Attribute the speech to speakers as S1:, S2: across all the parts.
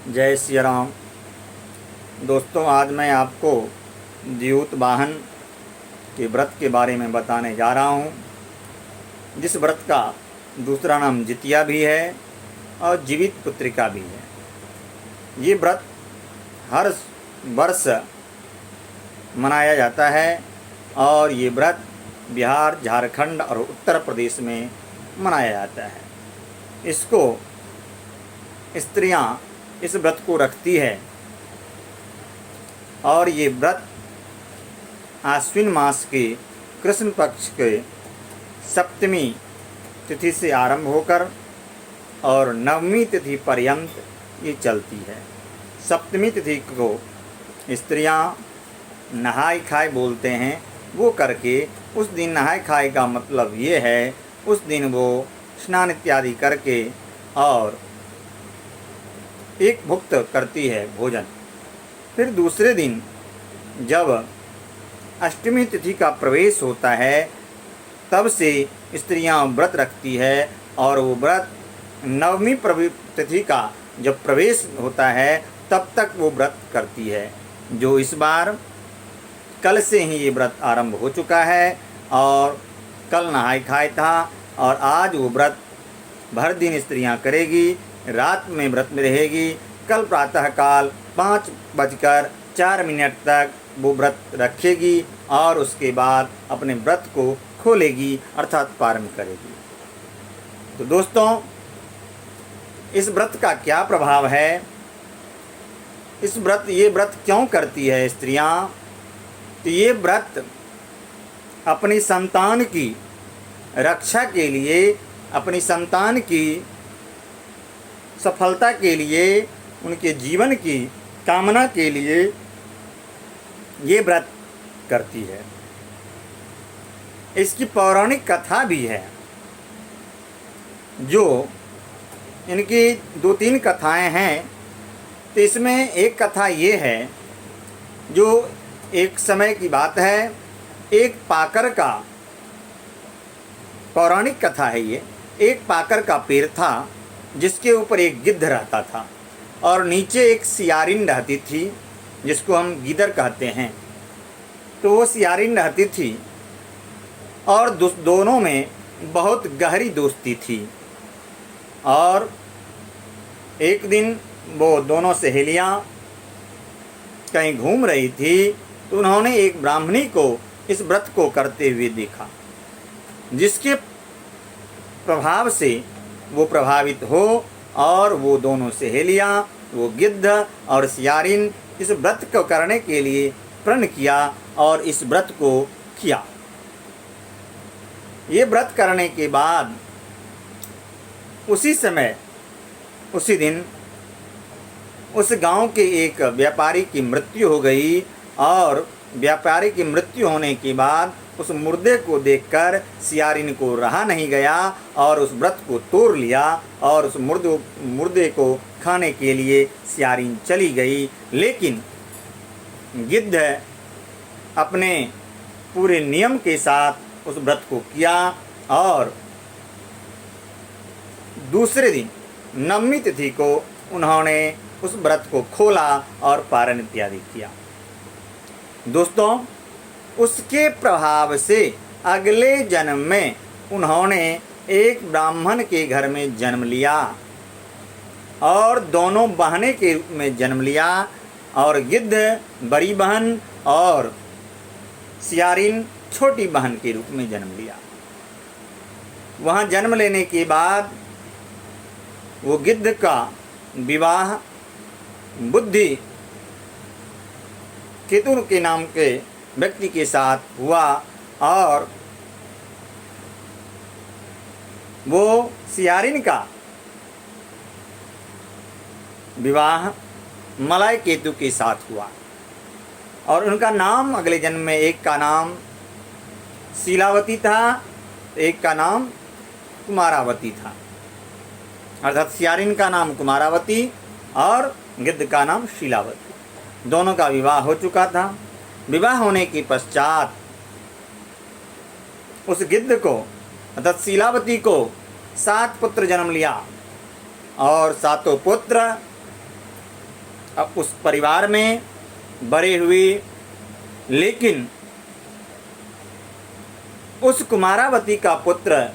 S1: जय श्री राम। दोस्तों, आज मैं आपको द्यूत वाहन के व्रत के बारे में बताने जा रहा हूँ, जिस व्रत का दूसरा नाम जितिया भी है और जीवित पुत्रिका भी है। ये व्रत हर वर्ष मनाया जाता है और ये व्रत बिहार, झारखंड और उत्तर प्रदेश में मनाया जाता है। इसको स्त्रियां इस व्रत को रखती है और ये व्रत आश्विन मास के कृष्ण पक्ष के सप्तमी तिथि से आरंभ होकर और नवमी तिथि पर्यंत ये चलती है। सप्तमी तिथि को स्त्रियां नहाय खाए बोलते हैं, वो करके उस दिन नहाय खाए का मतलब ये है उस दिन वो स्नान इत्यादि करके और एक भुक्त करती है भोजन। फिर दूसरे दिन जब अष्टमी तिथि का प्रवेश होता है तब से स्त्रियां व्रत रखती है और वो व्रत नवमी तिथि का जब प्रवेश होता है तब तक वो व्रत करती है। जो इस बार कल से ही ये व्रत आरंभ हो चुका है और कल नहाय खाए था और आज वो व्रत भर दिन स्त्रियां करेगी, रात में व्रत में रहेगी। कल प्रातःकाल 5:04 तक वो व्रत रखेगी और उसके बाद अपने व्रत को खोलेगी अर्थात प्रारंभ करेगी। तो दोस्तों, इस व्रत का क्या प्रभाव है, ये व्रत क्यों करती है स्त्रियां? तो ये व्रत अपनी संतान की रक्षा के लिए, अपनी संतान की सफलता के लिए, उनके जीवन की कामना के लिए ये व्रत करती है। इसकी पौराणिक कथा भी है। जो इनकी 2-3 कथाएं हैं, तो इसमें एक कथा ये है, जो एक समय की बात है। एक पाकर का, पौराणिक कथा है ये, एक पाकर का पेड़ था जिसके ऊपर एक गिद्ध रहता था और नीचे एक सियारिन रहती थी जिसको हम गीदड़ कहते हैं। तो वो सियारिन रहती थी और दोनों में बहुत गहरी दोस्ती थी। और एक दिन वो दोनों सहेलियां कहीं घूम रही थी तो उन्होंने एक ब्राह्मणी को इस व्रत को करते हुए देखा, जिसके प्रभाव से वो प्रभावित हो और वो दोनों सहेलियां, वो गिद्ध और सियारिन इस व्रत को करने के लिए प्रण किया और इस व्रत को किया। ये व्रत करने के बाद उसी समय, उसी दिन उस गांव के एक व्यापारी की मृत्यु हो गई और व्यापारी की मृत्यु होने के बाद उस मुर्दे को देखकर सियारिन को रहा नहीं गया और उस व्रत को तोड़ लिया और उस मुर्दे को खाने के लिए सियारिन चली गई। लेकिन गिद्ध अपने पूरे नियम के साथ उस व्रत को किया और दूसरे दिन नवमी तिथि को उन्होंने उस व्रत को खोला और पारण इत्यादि किया। दोस्तों, उसके प्रभाव से अगले जन्म में उन्होंने एक ब्राह्मण के घर में जन्म लिया और दोनों बहनें के रूप में जन्म लिया और गिद्ध बड़ी बहन और सियारिन छोटी बहन के रूप में जन्म लिया। वहाँ जन्म लेने के बाद वो गिद्ध का विवाह बुद्धि केतुर के नाम के व्यक्ति के साथ हुआ और वो सियारिन का विवाह मलय केतु के साथ हुआ और उनका नाम अगले जन्म में, एक का नाम शीलावती था, एक का नाम कुमारावती था। अर्थात सियारिन का नाम कुमारावती और गिद्ध का नाम शीलावती। दोनों का विवाह हो चुका था। विवाह होने के पश्चात उस गिद्ध को अर्थात शीलावती को 7 पुत्र जन्म लिया और 7 पुत्र अब उस परिवार में बड़े हुए, लेकिन उस कुमारावती का पुत्र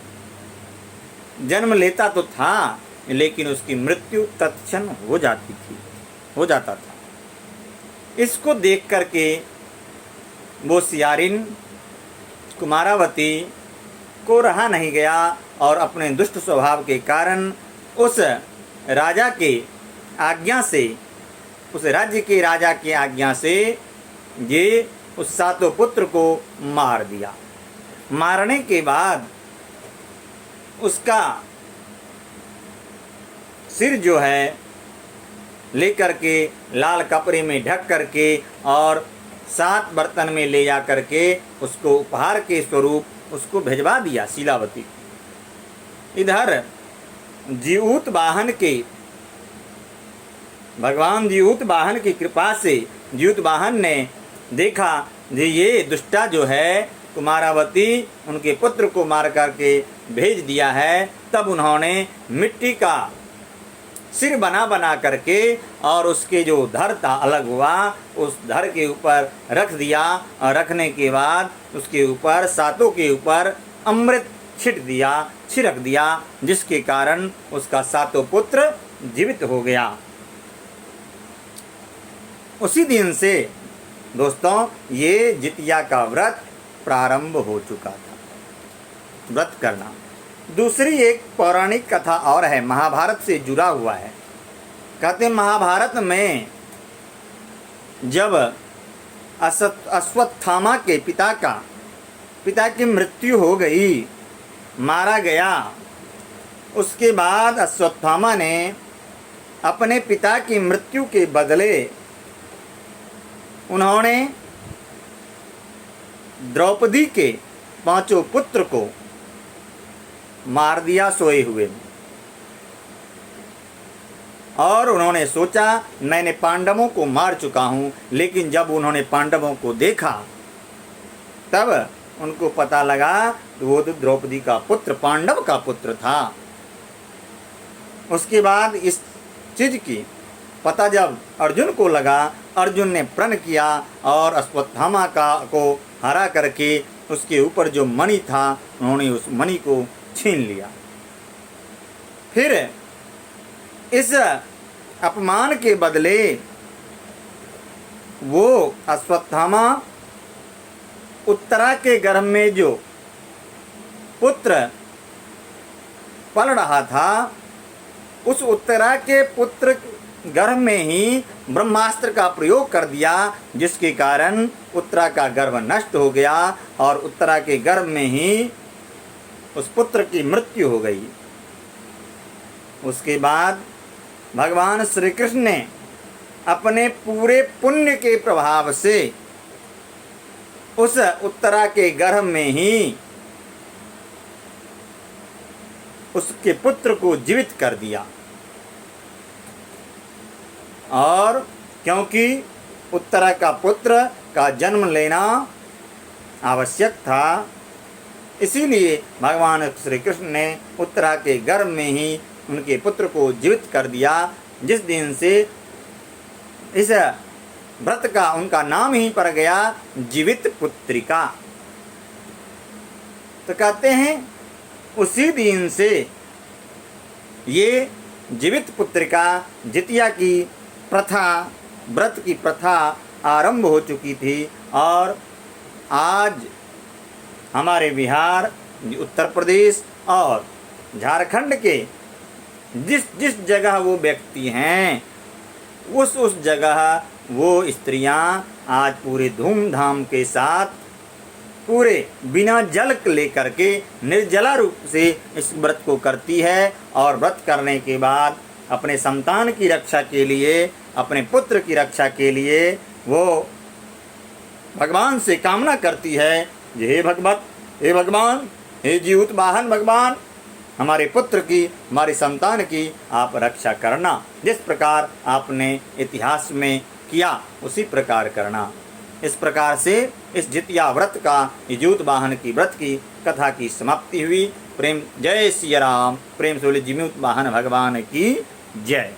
S1: जन्म लेता तो था, लेकिन उसकी मृत्यु तत्क्षण हो जाता था। इसको देख करके वो सियारिन कुमारावती को रहा नहीं गया और अपने दुष्ट स्वभाव के कारण उस राजा के आज्ञा से, उस राज्य के राजा की आज्ञा से ये उस सातों पुत्र को मार दिया। मारने के बाद उसका सिर जो है लेकर के लाल कपड़े में ढक करके और 7 बर्तन में ले जा करके उसको उपहार के स्वरूप उसको भिजवा दिया शीलावती। इधर जीऊत वाहन के, भगवान जीऊत वाहन की कृपा से जीऊत वाहन ने देखा कि ये दुष्टा जो है कुमारावती उनके पुत्र को मार करके भेज दिया है। तब उन्होंने मिट्टी का सिर बना करके और उसके जो धर था अलग हुआ, उस धर के ऊपर रख दिया और रखने के बाद उसके ऊपर सातों के ऊपर अमृत छिड़क दिया, जिसके कारण उसका सातों पुत्र जीवित हो गया। उसी दिन से दोस्तों ये जितिया का व्रत प्रारंभ हो चुका था, व्रत करना। दूसरी एक पौराणिक कथा और है, महाभारत से जुड़ा हुआ है। कहते हैं महाभारत में जब अश्वत्थामा के पिता की मृत्यु हो गई, मारा गया, उसके बाद अश्वत्थामा ने अपने पिता की मृत्यु के बदले उन्होंने द्रौपदी के 5 पुत्र को मार दिया सोए हुए। और उन्होंने सोचा मैंने पांडवों को मार चुका हूँ, लेकिन जब उन्होंने पांडवों को देखा तब उनको पता लगा कि वो तो द्रौपदी का पुत्र, पांडव का पुत्र था। उसके बाद इस चीज की पता जब अर्जुन को लगा, अर्जुन ने प्रण किया और अश्वत्थामा को हरा करके उसके ऊपर जो मणि था उन्होंने उस मणि को छीन लिया। फिर इस अपमान के बदले वो अश्वत्थामा उत्तरा के गर्भ में जो पुत्र पल रहा था, उस उत्तरा के पुत्र गर्भ में ही ब्रह्मास्त्र का प्रयोग कर दिया, जिसके कारण उत्तरा का गर्भ नष्ट हो गया और उत्तरा के गर्भ में ही उस पुत्र की मृत्यु हो गई। उसके बाद भगवान श्री कृष्ण ने अपने पूरे पुण्य के प्रभाव से उस उत्तरा के गर्भ में ही उसके पुत्र को जीवित कर दिया। और क्योंकि उत्तरा का पुत्र का जन्म लेना आवश्यक था, इसीलिए भगवान श्री कृष्ण ने उत्तरा के गर्भ में ही उनके पुत्र को जीवित कर दिया, जिस दिन से इस व्रत का उनका नाम ही पड़ गया जीवित पुत्रिका। तो कहते हैं उसी दिन से ये जीवित पुत्रिका जितिया की प्रथा, व्रत की प्रथा आरंभ हो चुकी थी। और आज हमारे बिहार, उत्तर प्रदेश और झारखंड के जिस जिस जगह वो व्यक्ति हैं, उस जगह वो स्त्रियां आज पूरे धूमधाम के साथ पूरे बिना जल लेकर के निर्जला रूप से इस व्रत को करती है। और व्रत करने के बाद अपने संतान की रक्षा के लिए, अपने पुत्र की रक्षा के लिए वो भगवान से कामना करती है, हे भगवत, हे भगवान, हे जीऊत वाहन भगवान, हमारे पुत्र की, हमारी संतान की आप रक्षा करना। जिस प्रकार आपने इतिहास में किया उसी प्रकार करना। इस प्रकार से इस जितिया व्रत का, जीऊत वाहन की व्रत की कथा की समाप्ति हुई। प्रेम, जय सिया राम। प्रेम से बोले जीऊत वाहन भगवान की जय।